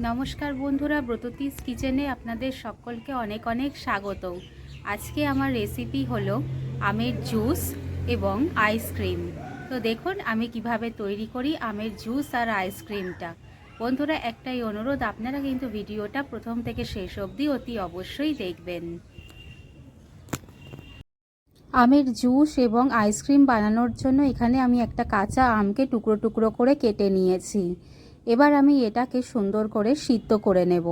নমস্কার বন্ধুরা, ব্রততিস কিচেনে আপনাদের সকলকে অনেক অনেক স্বাগত। আজকে আমার রেসিপি হলো আমের জুস এবং আইসক্রিম। তো দেখুন আমি কিভাবে তৈরি করি আমের জুস আর আইসক্রিমটা। বন্ধুরা, একটাই অনুরোধ, আপনারা কিন্তু ভিডিওটা প্রথম থেকে শেষ অবধি অতি অবশ্যই দেখবেন। আমের জুস এবং আইসক্রিম বানানোর জন্য এখানে আমি একটা কাঁচা আমকে টুকরো টুকরো করে কেটে নিয়েছি। এবার আমি এটাকে সুন্দর করে সিদ্ধ করে নেব।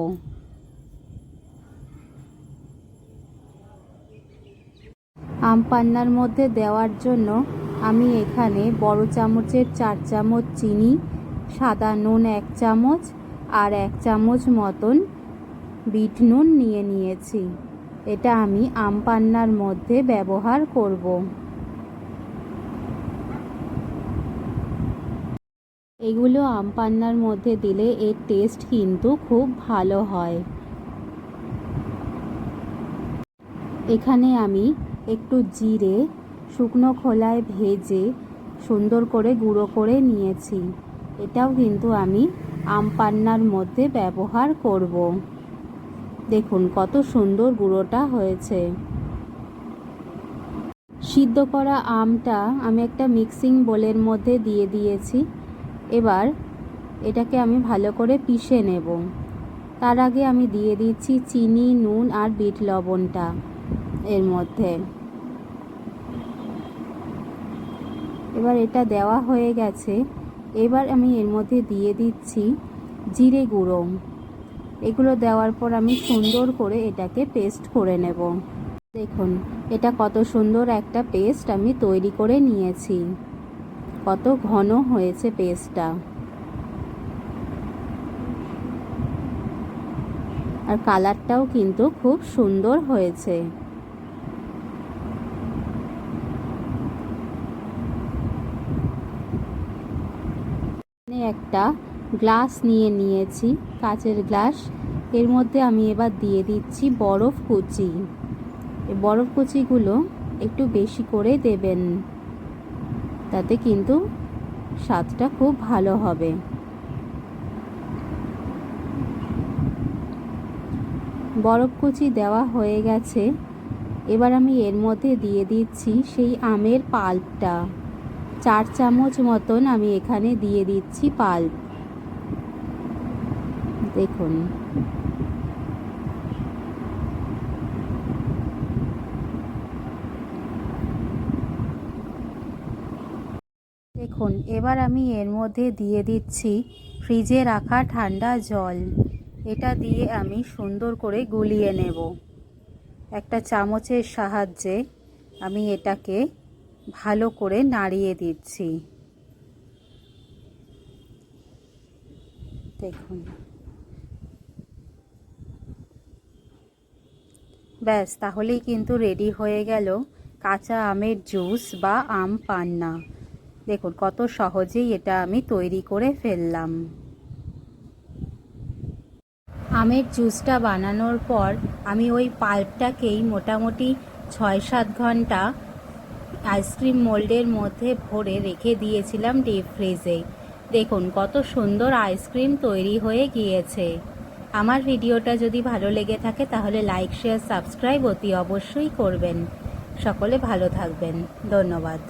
আম পান্নার মধ্যে দেওয়ার জন্য আমি এখানে বড় চামচের 4 চামচ চিনি, সাদা নুন 1 চামচ আর 1 চামচ মতন বিট নুন নিয়ে নিয়েছি। এটা আমি আম পান্নার মধ্যে ব্যবহার করব। এগুলো আম পান্নার মধ্যে দিলে এর টেস্ট কিন্তু খুব ভালো হয়। এখানে আমি একটু জিরে শুকনো খোলায় ভেজে সুন্দর করে গুঁড়ো করে নিয়েছি। এটাও কিন্তু আমি আম পান্নার মধ্যে ব্যবহার করব। দেখুন কত সুন্দর গুঁড়োটা হয়েছে। সিদ্ধ করা আমটা আমি একটা মিক্সিং বোলের মধ্যে দিয়ে দিয়েছি। এবার এটাকে আমি ভালো করে পিষে নেব। তার আগে আমি দিয়ে দিচ্ছি চিনি, নুন আর বিট লবণটা এর মধ্যে। এবার এটা দেওয়া হয়ে গেছে। এবার আমি এর মধ্যে দিয়ে দিচ্ছি জিরে গুঁড়ো। এগুলো দেওয়ার পর আমি সুন্দর করে এটাকে পেস্ট করে নেব। দেখুন এটা কত সুন্দর একটা পেস্ট আমি তৈরি করে নিয়েছি। কত ঘন হয়েছে পেস্টটা, আর কালারটাও কিন্তু খুব সুন্দর হয়েছে। একটা গ্লাস নিয়ে নিয়েছি, কাচের গ্লাস। এর মধ্যে আমি এবার দিয়ে দিচ্ছি বরফ কুচি। এই বরফ কুচিগুলো একটু বেশি করে দেবেন, তাতে কিন্তু স্বাদটা খুব ভালো হবে। বরফ কুচি দেওয়া হয়ে গেছে। এবার আমি এর মধ্যে দিয়ে দিচ্ছি সেই আমের পাল্পটা। 4 চামচ মতন আমি এখানে দিয়ে দিচ্ছি পাল্প। দেখুন দেখুন এবার আমি এর মধ্যে দিয়ে দিচ্ছি ফ্রিজে রাখা ঠান্ডা জল। এটা দিয়ে আমি সুন্দর করে গুলিয়ে নেব। একটা চামচের সাহায্যে আমি এটাকে ভালো করে নাড়িয়ে দিচ্ছি। দেখুন ব্যাস, তাহলেই কিন্তু রেডি হয়ে গেল কাঁচা আমের জুস বা আম পান্না। দেখুন কত সহজেই এটা আমি তৈরি করে ফেললাম। আমের জুসটা বানানোর পর আমি ওই পাল্পটাকেই মোটামুটি 6-7 ঘন্টা আইসক্রিম মোল্ডের মধ্যে ভরে রেখে দিয়েছিলাম ডিপ ফ্রিজে। দেখুন কত সুন্দর আইসক্রিম তৈরি হয়ে গিয়েছে। আমার ভিডিওটা যদি ভালো লেগে থাকে তাহলে লাইক, শেয়ার, সাবস্ক্রাইব অতি অবশ্যই করবেন। সকলে ভালো থাকবেন। ধন্যবাদ।